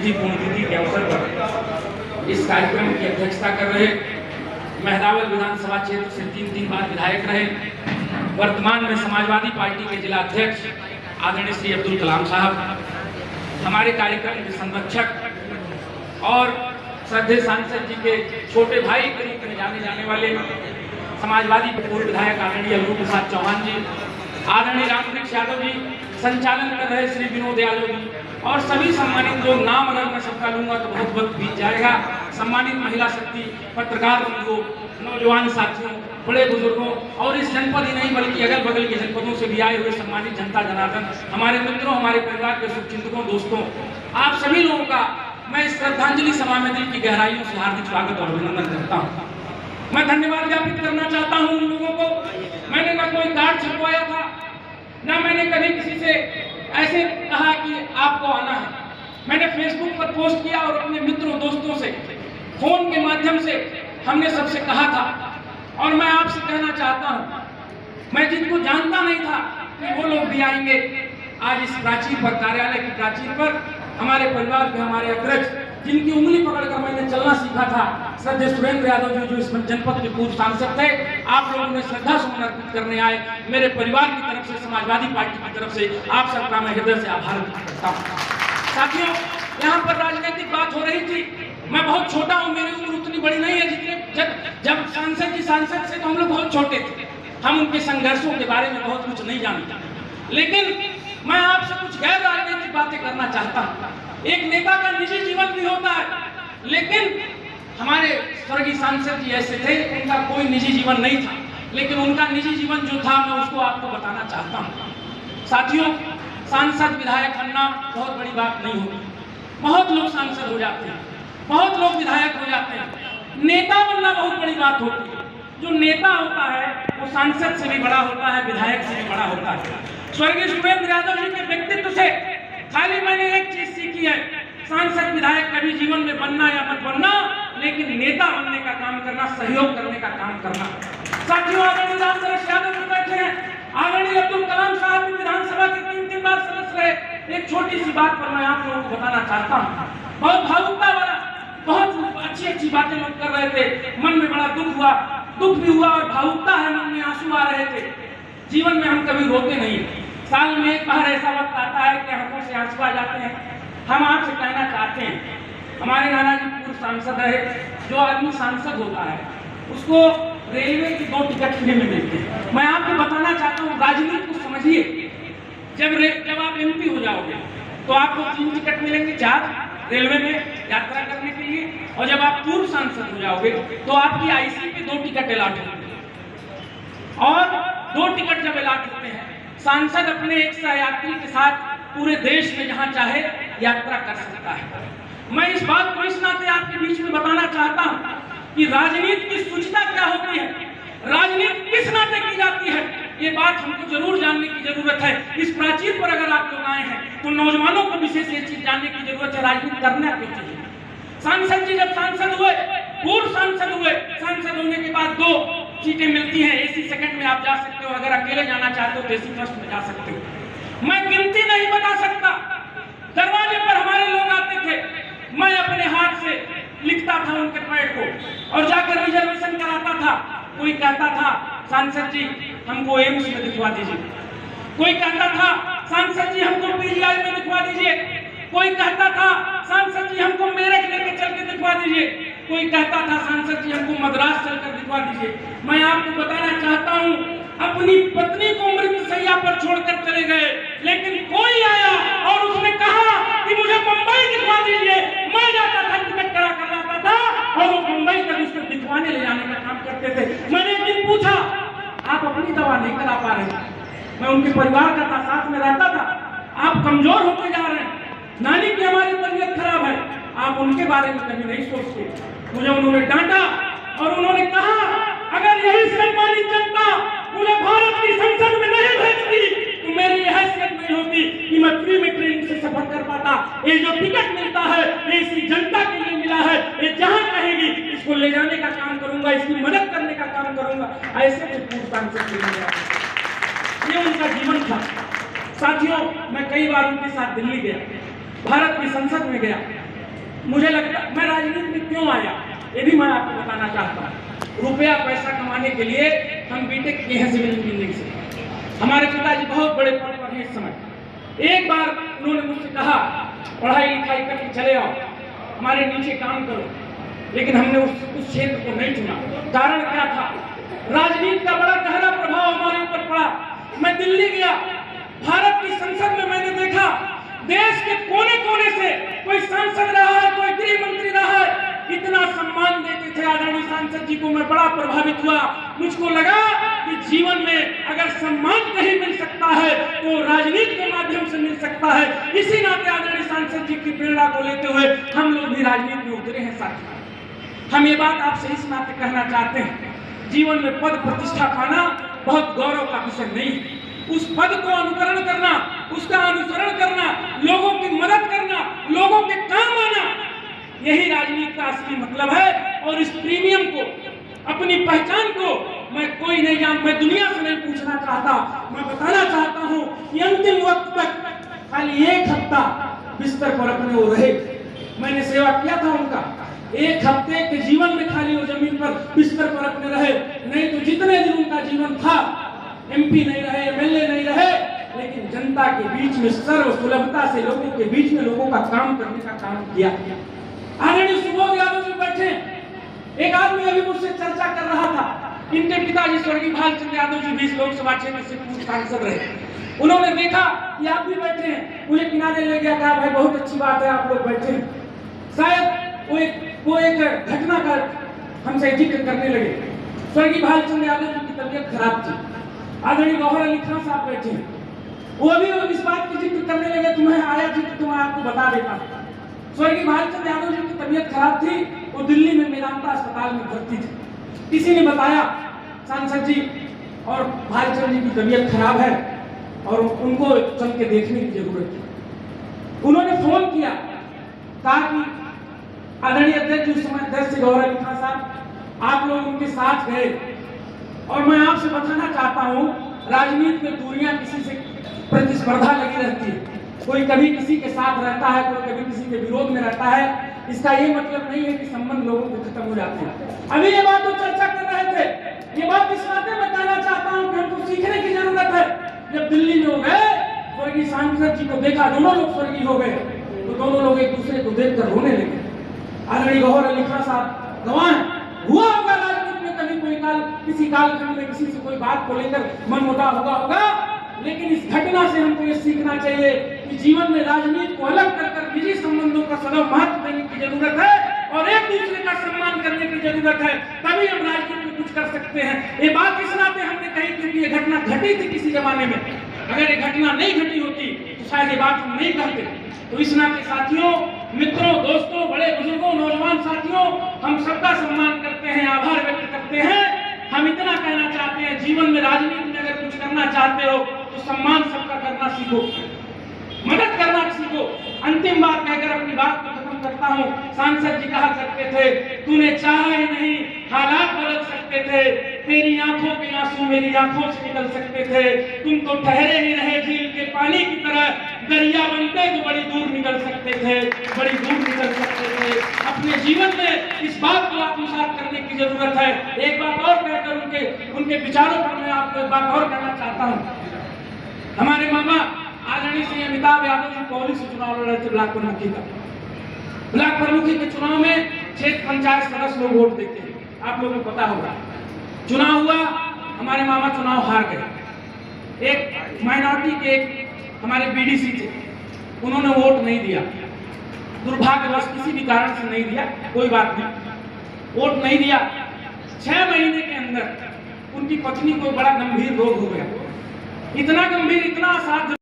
सिद्धि पुण्यतिथि के अवसर पर इस कार्यक्रम की अध्यक्षता कर रहे मेहदावल विधानसभा क्षेत्र से 3 बार विधायक रहे, वर्तमान में समाजवादी पार्टी के जिला अध्यक्ष आदरणीय श्री अब्दुल कलाम साहब, हमारे कार्यक्रम के संरक्षक और श्रद्धेय सांसद जी के छोटे भाई के रूप में जाने जाने वाले समाजवादी पूर्व विधायक आदरणीय अल्लू प्रसाद चौहान जी, आदरणीय रामवृक्ष यादव जी, संचालन कर रहे श्री विनोद यादव जी और सभी सम्मानित लोग। नाम अगर मैं सबका लूंगा तो बहुत वक्त बीत जाएगा। सम्मानित महिला शक्ति, पत्रकार बंधुओं, नौजवान साथियों, बड़े बुजुर्गों और इस जनपद ही नहीं बल्कि अगल बगल के जनपदों से भी आए हुए सम्मानित जनता जनार्दन, हमारे मित्रों, हमारे परिवार के शुभचिंतकों, दोस्तों, आप सभी लोगों का मैं इस श्रद्धांजलि सभा में दिल की गहराइयों से हार्दिक स्वागत और अभिनंदन करता हूँ। मैं धन्यवाद ज्ञापित करना चाहता हूँ उन लोगों को। मैंने न कोई कार्ड छपवाया था, न मैंने कभी किसी से ऐसे कहा कि आपको आना है। मैंने फेसबुक पर पोस्ट किया और अपने मित्रों दोस्तों से फोन के माध्यम से हमने सबसे कहा था। और मैं आपसे कहना चाहता हूँ, मैं जिनको जानता नहीं था कि वो लोग भी आएंगे। आज इस प्राचीर पर, कार्यालय की प्राचीर पर हमारे परिवार के, हमारे अग्रज, जिनकी उंगली पकड़कर मैंने चलना सीखा था, श्रद्धेय सुरेंद्र यादव जी, जो इस जनपद के पूर्व सांसद थे, आप लोगों ने श्रद्धा सुमन अर्पित करने आए। मेरे परिवार की तरफ से, समाजवादी पार्टी की तरफ से आप सबका मैं हृदय से आभार व्यक्त करता हूँ। साथियों, यहाँ पर राजनीतिक बात हो रही थी। मैं बहुत छोटा हूँ, मेरी उम्र उतनी बड़ी नहीं है जितने जब सांसद जी सांसद से तो हम लोग बहुत छोटे थे। हम उनके संघर्षों के बारे में बहुत कुछ नहीं जानते, लेकिन मैं आपसे कुछ गैर राजनीतिक बातें करना चाहता हूँ। एक नेता का निजी जीवन भी होता है, लेकिन हमारे स्वर्गीय सांसद जी ऐसे थे, उनका कोई निजी जीवन नहीं था, लेकिन उनका निजी जीवन जो था मैं उसको आपको बताना चाहता हूँ। साथियों, सांसद विधायक बनना बहुत बड़ी बात नहीं होती। बहुत लोग सांसद हो जाते हैं, बहुत लोग विधायक हो जाते हैं। नेता बनना बहुत बड़ी बात होती है। जो नेता होता है वो सांसद से भी बड़ा होता है, विधायक से भी बड़ा होता है। स्वर्गीय सुरेंद्र यादव जी के व्यक्तित्व से खाली मैंने एक चीज सीखी है, सांसद विधायक कभी जीवन में बनना या मत बनना, लेकिन नेता बनने का काम करना, सहयोग करने का काम करना। साथियों, आदरणीय रामवृक्ष यादव जी बैठे हैं, आदरणीय अब्दुल कलाम साहब भी विधानसभा के 3 बार सदस्य रहे। एक छोटी सी बात पर मैं आप लोगों को बताना चाहता हूँ। बहुत भावुकता वाला, बहुत अच्छी बातें लोग कर रहे थे। मन में बड़ा दुख भी हुआ और भावुकता है, मन में आंसू आ रहे थे। जीवन में हम कभी रोते नहीं, साल में एक बार ऐसा वक्त आता है कि आंखों से आंसू आ जाते हैं। हम आपसे कहना चाहते हैं, हमारे नाना जी पूर्व सांसद रहे। जो आदमी सांसद होता है उसको रेलवे की 2 टिकट फ्री में मिलते हैं। मैं आपको बताना चाहता हूँ, राजनीति को समझिए। जब आप MP हो जाओगे तो आपको 3 टिकट मिलेंगे, 4 रेलवे में यात्रा करने के लिए, और जब आप पूर्व सांसद हो जाओगे तो आपकी IC पे 2 टिकट अलाट होते हैं। और 2 टिकट जब अलाट होते हैं, सांसद अपने एक सहयात्री के साथ पूरे देश में जहां चाहे यात्रा कर सकता है। मैं इस बात को इस नाते आपके बीच में बताना चाहता हूं कि राजनीति की सूचना क्या होती है, राजनीति किस नाते की जाती है, ये बात हमको जरूर जानने की जरूरत है। इस प्राचीर पर अगर आप लोग आए हैं तो नौजवानों को विशेष ये चीज जानने की जरूरत है, राजनीति करना क्यों चाहिए। सांसद जी जब सांसद हुए, पूर्व सांसद हुए, सांसद होने के बाद 2 सीटें मिलती हैं। AC सेकंड में आप जा सकते हो, अगर अकेले जाना चाहते हो तो AC फर्स्ट में जा सकते हो। मैं गिनती नहीं बता सकता, दरवाजे पर हमारे लोग आते थे, मैं अपने हाथ से लिखता था उनके पैड को और जाकर रिजर्वेशन कराता था। कोई कहता था सांसद जी हमको एम्स में दिखवा दीजिए, कोई कहता था सांसद जी हमको PGI में दिखवा दीजिए, कोई कहता था सांसद जी हमको मेरठ लेके चल के दिखवा दीजिए, कोई कहता था सांसद जी हमको मद्रास चलकर दिखवा दीजिए। मैं आपको बताना चाहता हूँ, अपनी पत्नी को मृत्युशैया पर छोड़कर चले गए, लेकिन कोई आया और उसने कहा कि मुझे मुंबई दिखवा दीजिए। मैं जाता था, टिकट करा कर लाता था और वो मुंबई तक उसको दिखवाने ले जाने का काम करते थे। मैंने एक दिन पूछा, आप अपनी दवा नहीं करा पा रहे? मैं उनके परिवार का था, साथ में रहता था। आप कमजोर होते जा रहे हैं, नानी की हमारी तबीयत खराब है, आप उनके बारे में कभी नहीं सोचते। मुझे उन्होंने डांटा और उन्होंने कहा, अगर यही सम्मानित जनता मुझे भारत की संसद में नहीं भेजती तो मेरी यह हैसियत नहीं होती कि मैं फ्री में ट्रेन से सफर कर पाता। ये जो टिकट मिलता है ये इसी जनता के लिए मिला है, ये जहाँ कहेगी इसको ले जाने का काम करूंगा, इसकी मदद करने का काम करूंगा। ऐसे कुछ पूर्व सांसद ये उनका जीवन था। साथियों, मैं कई बार उनके साथ दिल्ली गया, भारत की संसद में गया, मुझे लगता मैं राजनीति में क्यों आया ये भी मैं आपको बताना चाहता हूँ। रुपया पैसा कमाने के लिए हम बीटेक किए हैं सिविल इंजीनियरिंग से। हमारे पिताजी बहुत बड़े पद पर हैं इस समय। एक बार उन्होंने मुझसे कहा पढ़ाई लिखाई करके चले आओ, हमारे नीचे काम करो, लेकिन हमने उस क्षेत्र को नहीं चुना। कारण क्या था? राजनीति का बड़ा गहरा प्रभाव हमारे ऊपर पड़ा। मैं दिल्ली गया, भारत की संसद में मैंने देखा देश के कोने कोने से कोई सांसद रहा है, कोई गृह मंत्री रहा है, इतना सम्मान देते थे आदरणीय सांसद जी को। मैं बड़ा प्रभावित हुआ। मुझको लगा कि जीवन में अगर सम्मान कहीं मिल सकता है तो राजनीति के माध्यम से मिल सकता है। इसी नाते आदरणीय सांसद जी की प्रेरणा को लेते हुए हम लोग भी राजनीति में उतरे हैं साथी। हम ये बात आपसे इस नाते कहना चाहते हैं, जीवन में पद प्रतिष्ठा पाना बहुत गौरव का विषय नहीं है। उस पद को अनुकरण करना, उसका अनुसरण करना, लोगों की मदद करना, लोगों के काम आना, यही राजनीति का असली मतलब है। और इस प्रीमियम को, अपनी पहचान को मैं कोई नहीं मैं दुनिया से नहीं पूछना चाहता। मैं बताना चाहता हूँ कि अंतिम वक्त तक खाली एक हफ्ता बिस्तर पर अपने वो रहे। मैंने सेवा किया था उनका। एक हफ्ते के जीवन में खाली वो जमीन पर बिस्तर पर अपने रहे, नहीं तो जितने दिन उनका जीवन था एमपी नहीं रहे, एमएलए नहीं रहे, लेकिन जनता के बीच में सर्व सुलभता से लोगों के बीच में लोगों का काम करने का काम किया। आदरणीय सुबोध यादव जी बैठे, एक आदमी अभी मुझसे चर्चा कर रहा था, इनके पिताजी स्वर्गीय भालचंद्र यादव जी 20 लोकसभा क्षेत्र से पूर्व सांसद रहे। उन्होंने देखा कि आप भी बैठे हैं, मुझे किनारे ले गया, कहा भाई बहुत अच्छी बात है आप लोग बैठे हैं। शायद वो एक घटना का हमसे जिक्र करने लगे। स्वर्गीय भालचंद्र यादव जी की तबीयत खराब थी। आदरणीय गौहर अली खान साहब बैठे हैं, वो भी इस बात की जिक्र करने लगे, तुम्हें आया थी तो मैं आपको बता देता। स्वर्गीय भालचंद्र यादव जी की तबीयत खराब थी, वो दिल्ली में मेदांता अस्पताल में भर्ती थे। किसी ने बताया सांसद जी और भालचंद्र जी की तबीयत खराब है और उनको चल के देखने की जरूरत है। उन्होंने फोन किया, कहा कि आदरणीय अध्यक्ष उस समय अध्यक्ष गौहर अली खान साहब, आप लोग उनके साथ गए। और मैं आपसे बताना चाहता हूँ, राजनीति में दूरियां किसी से प्रतिस्पर्धा लगी रहती है। कोई कभी किसी के साथ रहता है, कोई कभी किसी के विरोध में रहता है। इसका ये मतलब नहीं है कि संबंध लोगों के खत्म हो जाते हैं। अभी ये बात तो चर्चा कर रहे थे, ये बात इस नाते मैं कहना चाहता हूँ कि हमको सीखने की जरूरत है। जब दिल्ली में हो गए, स्वर्गीय सांसद जी को देखा, दोनों लोग स्वर्गीय हो गए, तो दोनों लोग एक दूसरे को देखकर रोने लगे। आदरणीय गौहर अली खान साहब गवाह हुआ होगा राजनीति में कभी कोई किसी कालखंड में किसी से कोई बात को लेकर मनमुटाव होगा, लेकिन इस घटना से हमको ये सीखना चाहिए कि जीवन में राजनीति को अलग कर निजी संबंधों का सदैव महत्व देने की जरूरत है और एक दूसरे का सम्मान करने की जरूरत है, तभी हम राजनीति में कुछ कर सकते हैं। ये बात इस नाते हमने कही क्योंकि ये घटना घटी थी किसी जमाने में। अगर ये घटना नहीं घटी होती तो शायद ये बात हम नहीं करते। तो इस नाते साथियों, मित्रों, दोस्तों, बड़े बुजुर्गों, नौजवान साथियों, हम सबका सम्मान करते हैं, आभार व्यक्त करते हैं। हम इतना कहना चाहते हैं, जीवन में राजनीति में अगर कुछ करना चाहते हो तो सम्मान सबका करना सीखो, मदद करना सीखो। अंतिम बात कहकर अपनी बात को खत्म करता हूँ। सांसद जी कहा करते थे, तूने चाहा ही नहीं हालात बदल सकते थे, तेरी आंखों के आंसू मेरी आंखों से निकल सकते थे, तुम तो ठहरे ही रहे झील के पानी की तरह, दरिया बनते तो बड़ी दूर निकल सकते थे, बड़ी दूर निकल सकते थे। अपने जीवन में इस बात को आत्मसात करने की जरूरत है। एक बात और कहकर उनके विचारों पर मैं आपको एक बात और कहना चाहता हूँ। हमारे मामा आदरणीय श्री अमिताभ यादव जी पौली से चुनाव लड़ रहे थे ब्लॉक प्रमुखी का। ब्लॉक प्रमुखी के चुनाव में क्षेत्र पंचायत सदस्य लोग वोट देते हैं, आप लोगों को पता होगा। चुनाव हुआ, हमारे मामा चुनाव हार गए। एक माइनॉरिटी के एक हमारे बीडीसी थे, उन्होंने वोट नहीं दिया, दुर्भाग्यवश किसी भी कारण से नहीं दिया, कोई बात नहीं, वोट नहीं दिया। 6 महीने के अंदर उनकी पत्नी को बड़ा गंभीर रोग हो गया, इतना गंभीर, इतना असाध्य